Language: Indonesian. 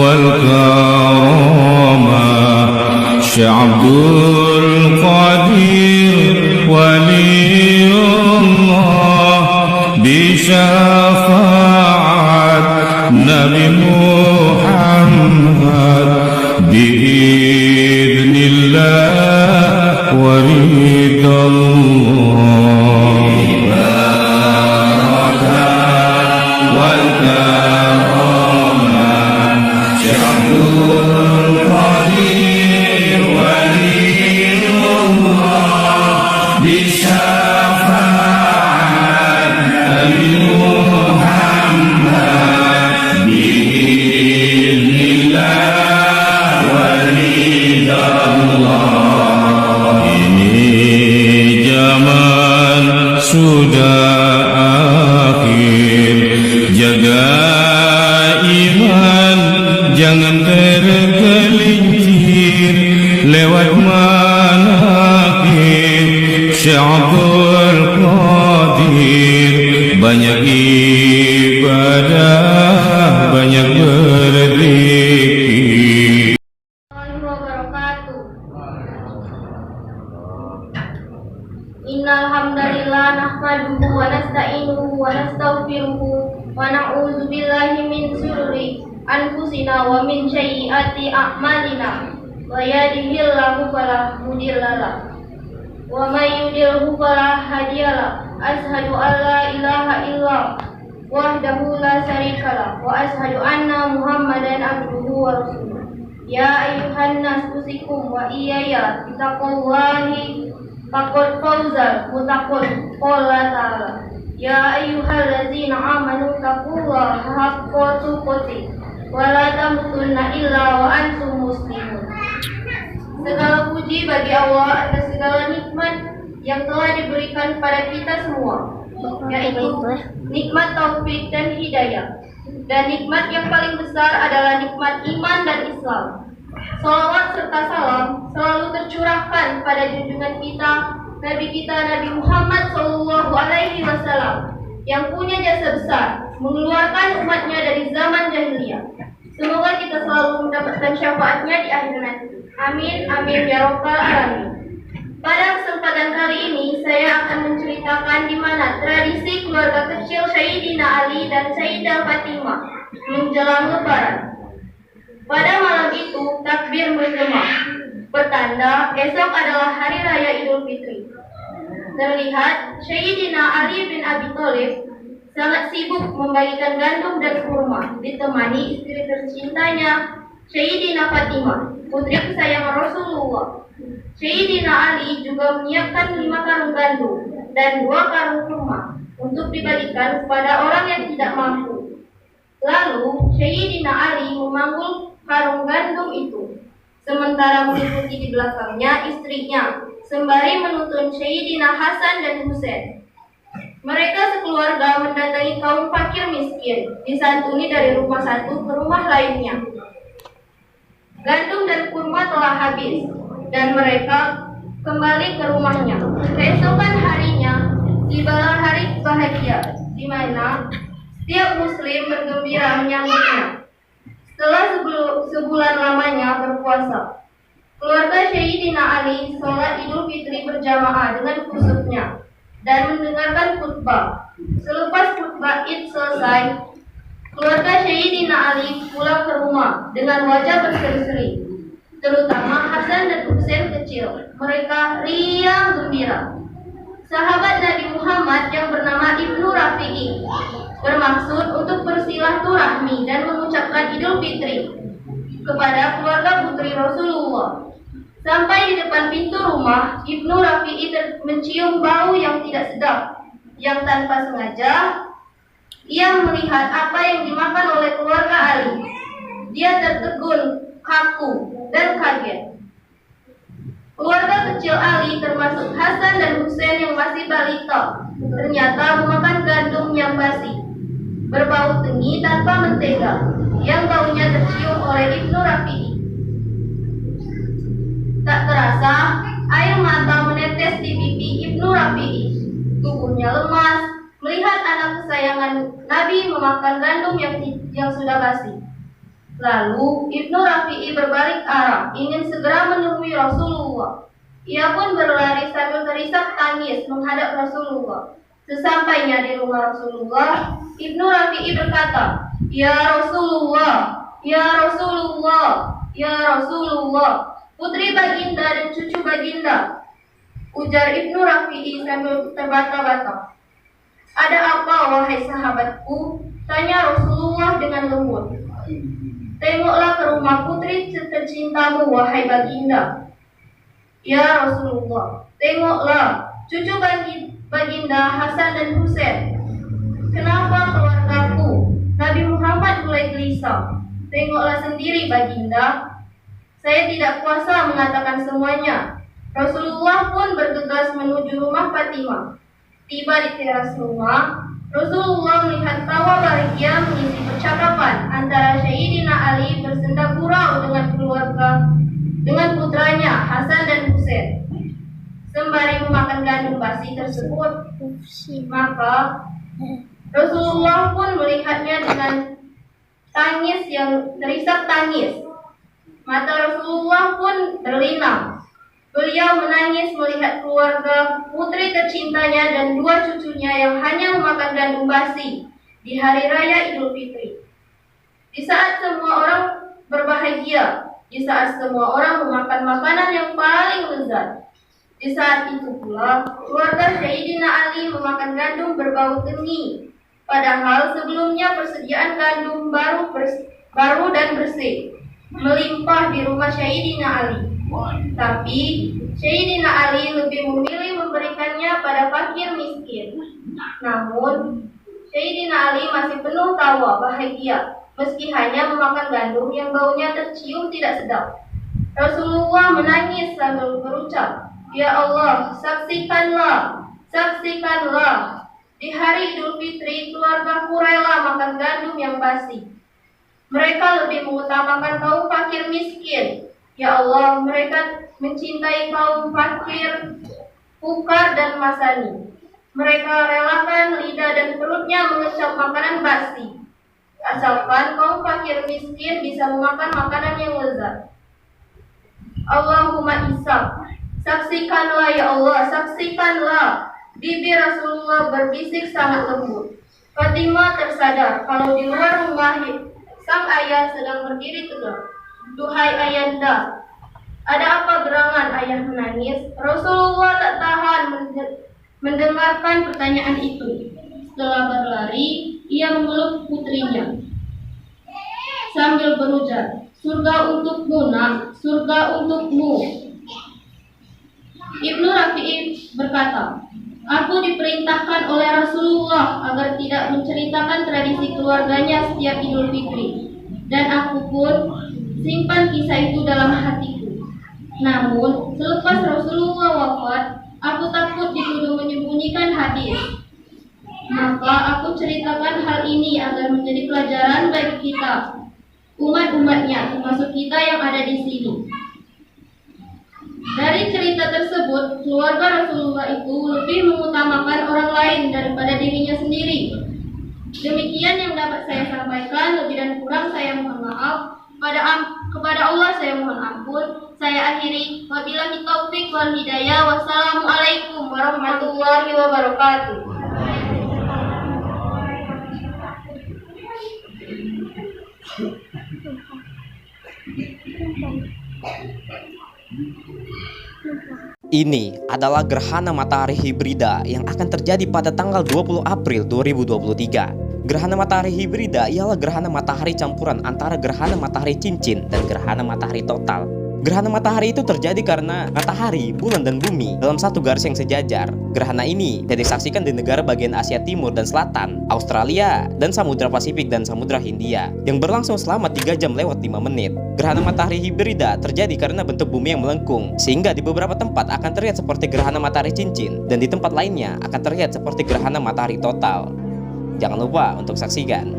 والكرامة شيخ عبد القادر ولي الله بشفاعة نبي محمد بإذن الله ورضا الله والكرامة شيخ عبد القادر ولي الله بشفاعة نبي محمد بإذن الله ورضا الله. Ini zaman sudah akhir, jaga iman jangan tergelincir lewat manakib Syekh Abdul Qadir. Banyak ibadah, banyak berzikir. Innal hamdalillah nahmaduhu wa nasta'inuhu wa nastaghfiruhu wa na'udzu billahi min shururi anfusina wa min sayyiati a'malina. Wa yahdihillahu fala mudilla lahu wa may yudlilhu fala hadiya lahu. Ashhadu an la ilaha illallah wahdahu la syarika lahu wa ashhadu anna Muhammadan abduhu wa rasuluh. Ya ayyuhan nas usikum wa iyaya bittaqwallahi faqad fawzal muttaqun. Qala ta'ala ya ayyuhallazina amanu taqullaha haqqa tuqatih wa la tamutunna illa wa antum muslimun. Segala puji bagi Allah atas segala nikmat yang telah diberikan kepada kita semua, yaitu nikmat taufik dan hidayah. Dan nikmat yang paling besar adalah nikmat iman dan Islam. Salawat serta salam selalu tercurahkan pada junjungan kita, Nabi kita Nabi Muhammad SAW, yang punya jasa besar mengeluarkan umatnya dari zaman jahiliyah. Semoga kita selalu mendapatkan syafaatnya di akhir nanti. Amin, amin ya rabbal alamin. Pada kesempatan kali ini saya akan menceritakan di mana tradisi keluarga kecil Sayyidina Ali dan Sayyidah Fatimah menjelang Lebaran. Pada malam itu takbir bergema, pertanda esok adalah hari raya Idul Fitri. Terlihat Sayyidina Ali bin Abi Thalib sangat sibuk membagikan gandum dan kurma, ditemani istri tercintanya Sayyidina Fatimah, putri kesayangan Rasulullah. Sayyidina Ali juga menyiapkan 5 karung gandum dan 2 karung kurma untuk dibagikan kepada orang yang tidak mampu. Lalu Sayyidina Ali memanggul karung gandum itu, sementara mengikuti di belakangnya istrinya, sembari menuntun Sayyidina Hasan dan Husain. Mereka sekeluarga mendatangi kaum fakir miskin, disantuni dari rumah satu ke rumah lainnya. Gandum dan kurma telah habis, dan mereka kembali ke rumahnya. Keesokan harinya, tibalah hari bahagia, di mana setiap muslim bergembira menyambutnya. Setelah sebulan lamanya berpuasa, keluarga Sayyidina Ali sholat Idul Fitri berjamaah dengan khusyuknya dan mendengarkan khutbah. Selepas khutbah Id selesai, keluarga Sayyidina Ali pulang ke rumah dengan wajah berseri-seri, terutama Hasan dan Husain kecil. Mereka riang gembira. Sahabat Nabi Muhammad yang bernama Ibnu Rafi'i bermaksud untuk bersilaturahmi dan mengucapkan Idul Fitri kepada keluarga putri Rasulullah. Sampai di depan pintu rumah, Ibnu Rafi'i mencium bau yang tidak sedap, yang tanpa sengaja ia melihat apa yang dimakan oleh keluarga Ali. Dia tertegun, kaku, dan kaget. Keluarga kecil Ali termasuk Hasan dan Husain yang masih balita ternyata memakan gandum yang basi, berbau tengi tanpa mentega, yang baunya tercium oleh Ibnu Rafi'i. Tak terasa, air mata menetes di pipi Ibnu Rafi'i. Tubuhnya lemas melihat anak kesayangan Nabi memakan gandum yang sudah basi. Lalu Ibnu Rafi'i berbalik arah, ingin segera menemui Rasulullah. Ia pun berlari sambil terisak tangis menghadap Rasulullah. Sesampainya di rumah Rasulullah, Ibnu Rafi'i berkata, "Ya Rasulullah, ya Rasulullah, ya Rasulullah, putri baginda dan cucu baginda." Ujar Ibnu Rafi'i sambil terbata-bata. "Ada apa, wahai sahabatku?" tanya Rasulullah dengan lembut. "Tengoklah ke rumah putri tercintamu, wahai baginda." "Ya Rasulullah, tengoklah cucu baginda Hasan dan Husain." "Kenapa keluargaku?" Nabi Muhammad mulai gelisah. "Tengoklah sendiri baginda, saya tidak kuasa mengatakan semuanya." Rasulullah pun bergegas menuju rumah Fatimah. Tiba di teras rumah, Rasulullah melihat tawa bahagia mengisi percakapan antara Sayyidina Ali bersenda gurau dengan putranya Hasan dan Husain. Sembari memakan gandum basi tersebut, maka Rasulullah pun melihatnya dengan tangis yang terisak tangis. Mata Rasulullah pun berlinang. Beliau menangis melihat keluarga putri tercintanya dan dua cucunya yang hanya memakan gandum basi di hari raya Idul Fitri. Di saat semua orang berbahagia, di saat semua orang memakan makanan yang paling lezat, di saat itu pula keluarga Sayyidina Ali memakan gandum berbau geni. Padahal sebelumnya persediaan gandum baru dan bersih melimpah di rumah Sayyidina Ali. Tapi Sayyidina Ali lebih memilih memberikannya pada fakir miskin. Namun Sayyidina Ali masih penuh tawa bahagia meski hanya memakan gandum yang baunya tercium tidak sedap. Rasulullah menangis sambil berucap, "Ya Allah, saksikanlah, saksikanlah. Di hari Idul Fitri keluargaku rela makan gandum yang basi. Mereka lebih mengutamakan kaum fakir miskin. Ya Allah, mereka mencintai kaum fakir, fukar dan masani. Mereka relakan lidah dan perutnya mengecap makanan basi, asalkan kaum fakir miskin bisa memakan makanan yang lezat. Allahumma isab, saksikanlah ya Allah, saksikanlah." Bibir Rasulullah berbisik sangat lembut. Fatimah tersadar kalau di luar rumah sang ayah sedang berdiri tegak. "Duhai ayanda, ada apa gerangan ayah menangis?" Rasulullah tak tahan mendengarkan pertanyaan itu. Setelah berlari, ia memeluk putrinya sambil berujar, "Surga untukmu nak, surga untukmu." Ibnu Rafi'i berkata, "Aku diperintahkan oleh Rasulullah agar tidak menceritakan tradisi keluarganya setiap Idul Fitri, dan aku pun simpan kisah itu dalam hatiku. Namun, selepas Rasulullah wafat, aku takut dituduh menyembunyikan hadis. Maka aku ceritakan hal ini agar menjadi pelajaran bagi kita, umat-umatnya, termasuk kita yang ada di sini." Dari cerita tersebut, keluarga Rasulullah itu lebih mengutamakan orang lain daripada dirinya sendiri. Demikian yang dapat saya sampaikan, lebih dan kurang saya mohon maaf. Kepada Allah saya mohon ampun. Saya akhiri, wabillahi taufik wal hidayah. Wassalamualaikum warahmatullahi wabarakatuh. Ini adalah gerhana matahari hibrida yang akan terjadi pada tanggal 20 April 2023. Gerhana matahari hibrida ialah gerhana matahari campuran antara gerhana matahari cincin dan gerhana matahari total. Gerhana matahari itu terjadi karena matahari, bulan, dan bumi dalam satu garis yang sejajar. Gerhana ini bisa disaksikan di negara bagian Asia Timur dan Selatan, Australia, dan Samudra Pasifik dan Samudra Hindia yang berlangsung selama 3 jam lewat 5 menit. Gerhana matahari hibrida terjadi karena bentuk bumi yang melengkung, sehingga di beberapa tempat akan terlihat seperti gerhana matahari cincin, dan di tempat lainnya akan terlihat seperti gerhana matahari total. Jangan lupa untuk saksikan.